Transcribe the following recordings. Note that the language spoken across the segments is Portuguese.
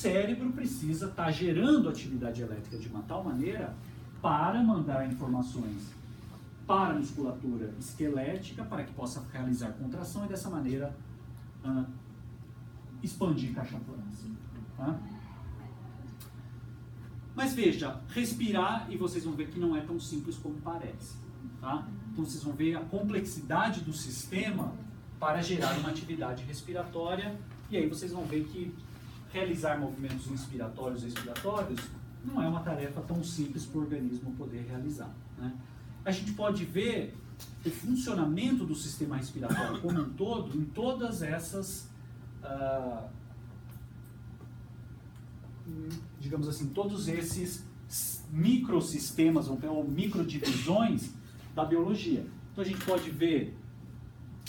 cérebro precisa estar gerando atividade elétrica de uma tal maneira para mandar informações para a musculatura esquelética, para que possa realizar contração e dessa maneira expandir caixa torácica. Tá? Mas veja, respirar, e vocês vão ver que não é tão simples como parece. Tá? Então vocês vão ver a complexidade do sistema para gerar uma atividade respiratória, e aí vocês vão ver que realizar movimentos inspiratórios e expiratórios não é uma tarefa tão simples para o organismo poder realizar. Né? A gente pode ver o funcionamento do sistema respiratório como um todo em todas essas, digamos assim, todos esses microsistemas, ou microdivisões da biologia. Então a gente pode ver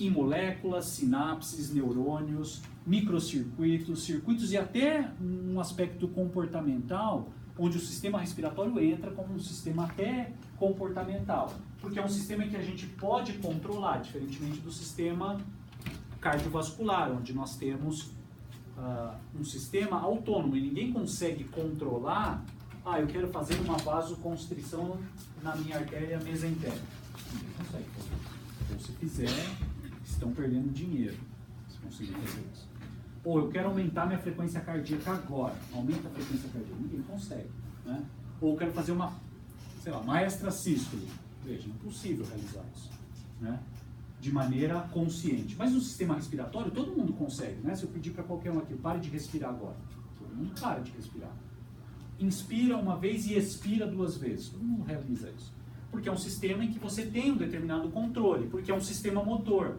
em moléculas, sinapses, neurônios, microcircuitos, circuitos e até um aspecto comportamental, onde o sistema respiratório entra como um sistema até comportamental, porque é um sistema que a gente pode controlar, diferentemente do sistema cardiovascular, onde nós temos um sistema autônomo e ninguém consegue controlar. Eu quero fazer uma vasoconstrição na minha artéria mesentérica. Ninguém consegue fazer. Ou se fizer, estão perdendo dinheiro se conseguir fazer isso. Ou eu quero aumentar minha frequência cardíaca agora. Aumenta a frequência cardíaca. Ninguém consegue. Né? Ou eu quero fazer uma, uma extrasístole. Veja, é impossível realizar isso. Né? De maneira consciente. Mas no sistema respiratório, todo mundo consegue. Né? Se eu pedir para qualquer um aqui, pare de respirar agora. Todo mundo para de respirar. Inspira uma vez e expira 2 vezes. Todo mundo realiza isso. Porque é um sistema em que você tem um determinado controle. Porque é um sistema motor.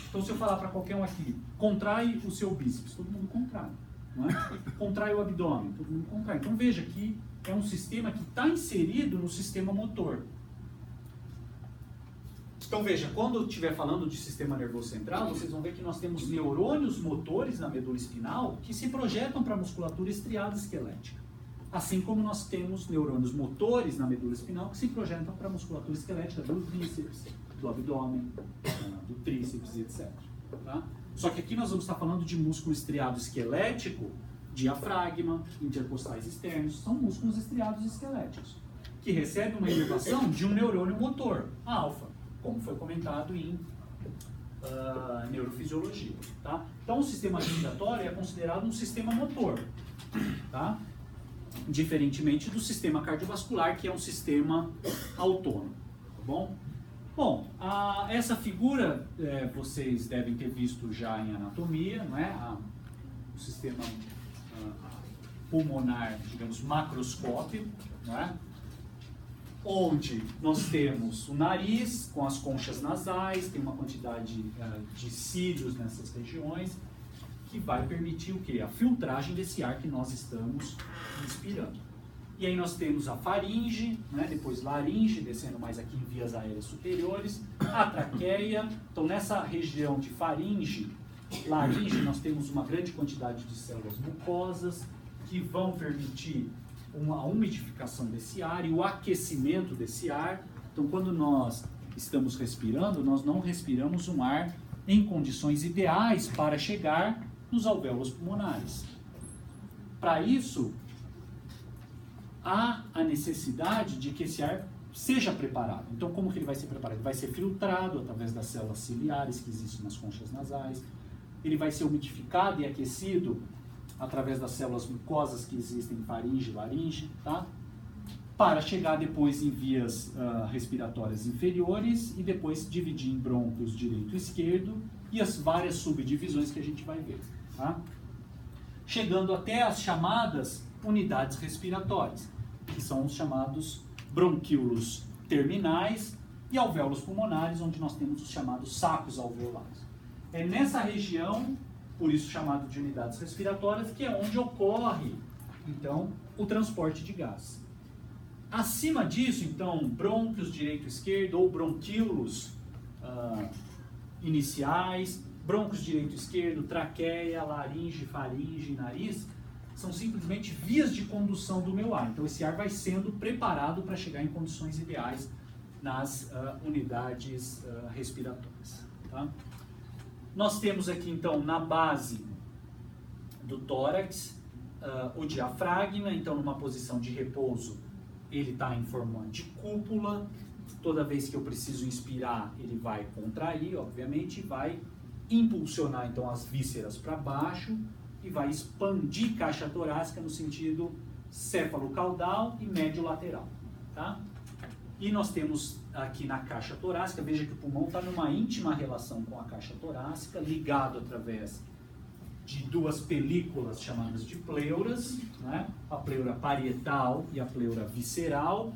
Então, se eu falar para qualquer um aqui, contrai o seu bíceps, todo mundo contrai. Não é? Contrai o abdômen, todo mundo contrai. Então, veja que é um sistema que está inserido no sistema motor. Então, veja, quando eu estiver falando de sistema nervoso central, vocês vão ver que nós temos neurônios motores na medula espinal que se projetam para a musculatura estriada esquelética. Assim como nós temos neurônios motores na medula espinal que se projetam para a musculatura esquelética do bíceps, do abdômen, do tríceps, etc. Tá? Só que aqui nós vamos estar falando de músculo estriado esquelético, diafragma, intercostais externos, são músculos estriados esqueléticos, que recebem uma inervação de um neurônio motor, a alfa, como foi comentado em neurofisiologia. Tá? Então o sistema respiratório é considerado um sistema motor, tá? Diferentemente do sistema cardiovascular, que é um sistema autônomo. Tá bom? Bom, essa figura vocês devem ter visto já em anatomia, não é? O sistema pulmonar, digamos, macroscópico, não é? Onde nós temos o nariz com as conchas nasais, tem uma quantidade de cílios nessas regiões, que vai permitir o quê? A filtragem desse ar que nós estamos inspirando. E aí nós temos a faringe, né? Depois laringe, descendo mais aqui em vias aéreas superiores, a traqueia. Então nessa região de faringe, laringe, nós temos uma grande quantidade de células mucosas que vão permitir uma umidificação desse ar e o aquecimento desse ar. Então quando nós estamos respirando, nós não respiramos um ar em condições ideais para chegar nos alvéolos pulmonares. Para isso, há a necessidade de que esse ar seja preparado. Então, como que ele vai ser preparado? Ele vai ser filtrado através das células ciliares que existem nas conchas nasais, ele vai ser umidificado e aquecido através das células mucosas que existem em faringe e laringe, tá? Para chegar depois em vias respiratórias inferiores e depois dividir em brônquios direito e esquerdo e as várias subdivisões que a gente vai ver. Tá? Chegando até as chamadas unidades respiratórias, que são os chamados bronquíolos terminais e alvéolos pulmonares, onde nós temos os chamados sacos alveolares. É nessa região, por isso chamado de unidades respiratórias, que é onde ocorre, então, o transporte de gás. Acima disso, então, brônquios direito e esquerdo, ou bronquíolos iniciais, brônquios direito e esquerdo, traqueia, laringe, faringe, nariz, são simplesmente vias de condução do meu ar. Então esse ar vai sendo preparado para chegar em condições ideais nas unidades respiratórias. Tá? Nós temos aqui então na base do tórax o diafragma, então numa posição de repouso, ele está em forma de cúpula. Toda vez que eu preciso inspirar, ele vai contrair, obviamente, e vai impulsionar então as vísceras para baixo e vai expandir caixa torácica no sentido céfalo-caudal e médio-lateral, tá? E nós temos aqui na caixa torácica, veja que o pulmão está numa íntima relação com a caixa torácica, ligado através de duas películas chamadas de pleuras, né? A pleura parietal e a pleura visceral.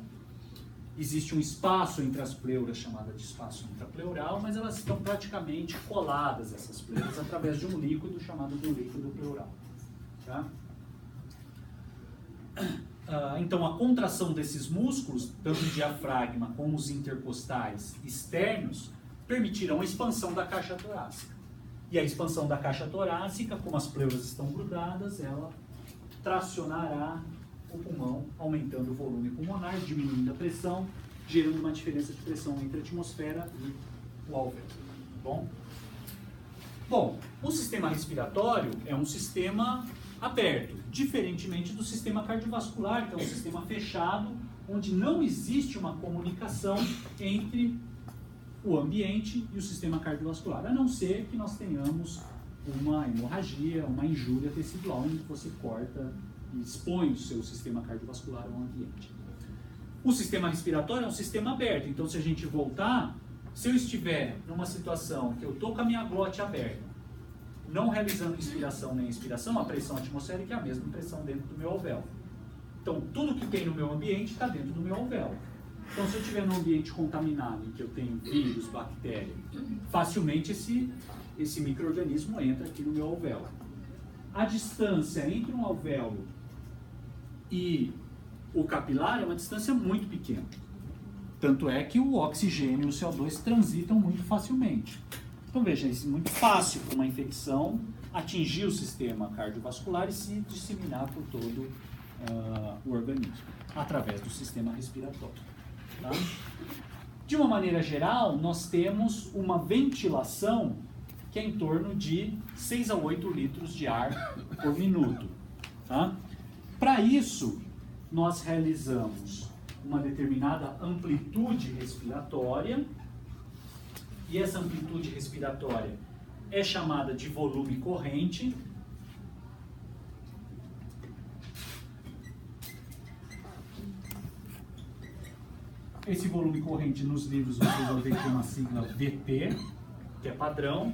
Existe um espaço entre as pleuras chamado de espaço intrapleural, mas elas estão praticamente coladas, essas pleuras, através de um líquido chamado de líquido pleural. Tá? Então, a contração desses músculos, tanto o diafragma como os intercostais externos, permitirão a expansão da caixa torácica. E a expansão da caixa torácica, como as pleuras estão grudadas, ela tracionará o pulmão, aumentando o volume pulmonar, diminuindo a pressão, gerando uma diferença de pressão entre a atmosfera e o alvéolo. Bom? Bom, o sistema respiratório é um sistema aberto, diferentemente do sistema cardiovascular, que é um sistema fechado, onde não existe uma comunicação entre o ambiente e o sistema cardiovascular, a não ser que nós tenhamos uma hemorragia, uma injúria tecidual, onde você corta e expõe o seu sistema cardiovascular ao ambiente. O sistema respiratório é um sistema aberto, então se a gente voltar, se eu estiver numa situação que eu estou com a minha glote aberta, não realizando inspiração nem expiração, a pressão atmosférica é a mesma pressão dentro do meu alvéolo. Então tudo que tem no meu ambiente está dentro do meu alvéolo. Então se eu estiver num ambiente contaminado, em que eu tenho vírus, bactéria, facilmente esse micro-organismo entra aqui no meu alvéolo. A distância entre um alvéolo e o capilar é uma distância muito pequena. Tanto é que o oxigênio e o CO2 transitam muito facilmente. Então veja, é muito fácil para uma infecção atingir o sistema cardiovascular e se disseminar por todo o organismo, através do sistema respiratório. Tá? De uma maneira geral, nós temos uma ventilação que é em torno de 6 a 8 litros de ar por minuto. Tá? Para isso, nós realizamos uma determinada amplitude respiratória, e essa amplitude respiratória é chamada de volume corrente. Esse volume corrente nos livros vocês vão ver que tem uma sigla VT, que é padrão,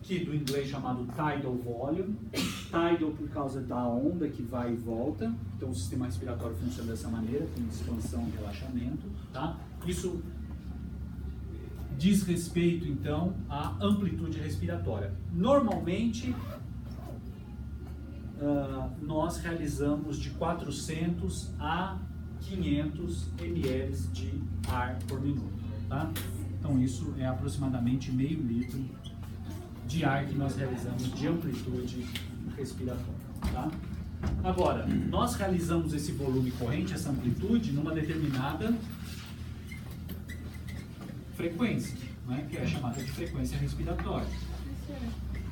que do inglês chamado tidal volume. Tidal por causa da onda que vai e volta, então o sistema respiratório funciona dessa maneira, com expansão e relaxamento. Tá? Isso diz respeito então à amplitude respiratória. Normalmente nós realizamos de 400 a 500 ml de ar por minuto. Tá? Então isso é aproximadamente meio litro de ar que nós realizamos de amplitude respiratória. Tá? Agora, nós realizamos esse volume corrente, essa amplitude, numa determinada frequência, né, que é chamada de frequência respiratória.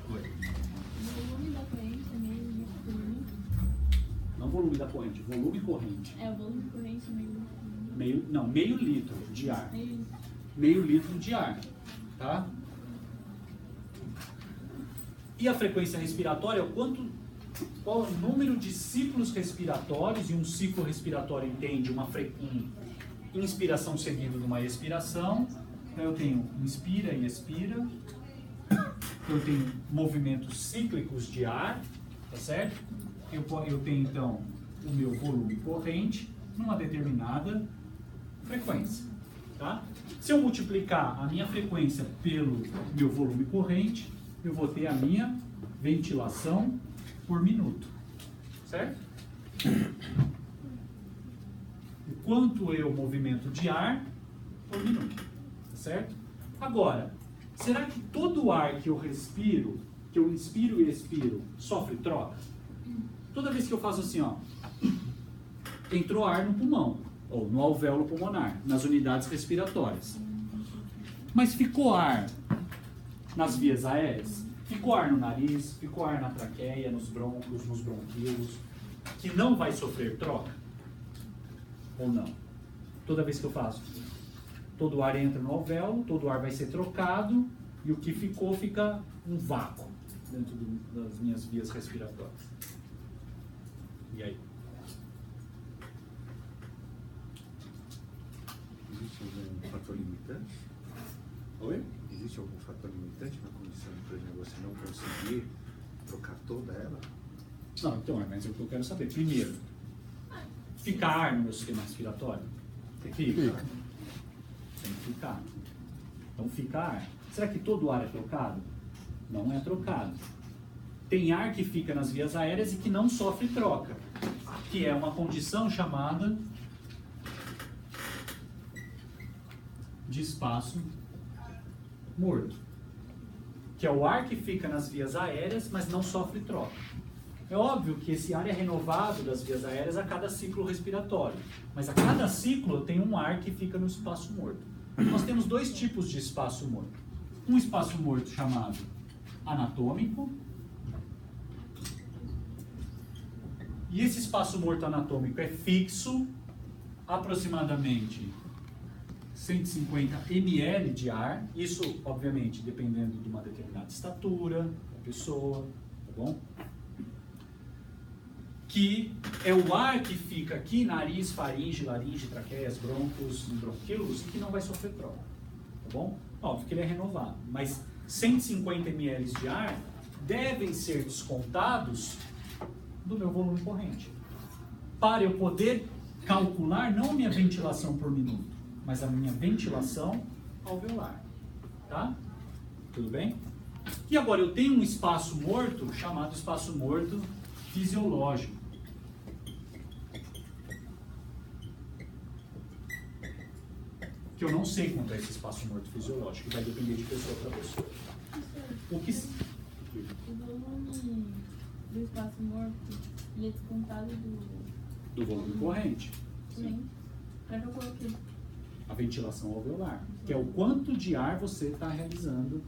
Oi. O volume da corrente é meio litro por minuto? Não volume da corrente, volume corrente. É, o volume corrente é meio litro por minuto. Meio litro de ar. Meio litro. Meio litro de ar. Tá? E a frequência respiratória é qual é o número de ciclos respiratórios, e um ciclo respiratório entende uma inspiração seguida de uma expiração. Então eu tenho inspira e expira, eu tenho movimentos cíclicos de ar, tá certo? Eu tenho então o meu volume corrente numa determinada frequência, tá? Se eu multiplicar a minha frequência pelo meu volume corrente, eu vou ter a minha ventilação por minuto, certo? O quanto eu movimento de ar por minuto, certo? Agora, será que todo o ar que eu respiro, que eu inspiro e expiro, sofre troca? Toda vez que eu faço assim, ó, entrou ar no pulmão, ou no alvéolo pulmonar, nas unidades respiratórias. Mas ficou ar nas vias aéreas? Ficou ar no nariz, ficou ar na traqueia, nos brônquios, nos bronquíolos, que não vai sofrer troca? Ou não? Toda vez que eu faço, todo o ar entra no alvéolo, todo o ar vai ser trocado e o que ficou fica um vácuo dentro das minhas vias respiratórias. E aí? Existe algum fator limitante? Oi? Existe algum fator limitante na condição de, por exemplo, você não conseguir trocar toda ela? Não, então, mas é o que eu quero saber. Primeiro, fica ar no meu sistema respiratório? Fica. Tem que ficar. Então fica ar. Será que todo ar é trocado? Não é trocado. Tem ar que fica nas vias aéreas e que não sofre troca, que é uma condição chamada de espaço morto, que é o ar que fica nas vias aéreas, mas não sofre troca. É óbvio que esse ar é renovado das vias aéreas a cada ciclo respiratório, mas a cada ciclo tem um ar que fica no espaço morto. Nós temos dois tipos de espaço morto. Um espaço morto chamado anatômico, e esse espaço morto anatômico é fixo, aproximadamente 150 ml de ar, isso obviamente dependendo de uma determinada estatura da pessoa, tá bom? Que é o ar que fica aqui, nariz, faringe, laringe, traqueias, broncos, bronquíolos, e que não vai sofrer troca, tá bom? Óbvio que ele é renovado, mas 150 ml de ar devem ser descontados do meu volume corrente, para eu poder calcular não a minha ventilação por minuto, mas a minha ventilação alveolar, tá? Tudo bem? E agora eu tenho um espaço morto, chamado espaço morto fisiológico. Que eu não sei quanto é esse espaço morto fisiológico, vai depender de pessoa para pessoa. O que... O volume do espaço morto e é descontado do volume corrente. Sim. Para que eu coloquei? A ventilação alveolar, que é o quanto de ar você está realizando,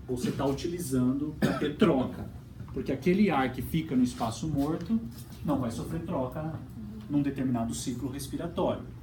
ou você está utilizando para ter troca. Porque aquele ar que fica no espaço morto não vai sofrer troca num determinado ciclo respiratório.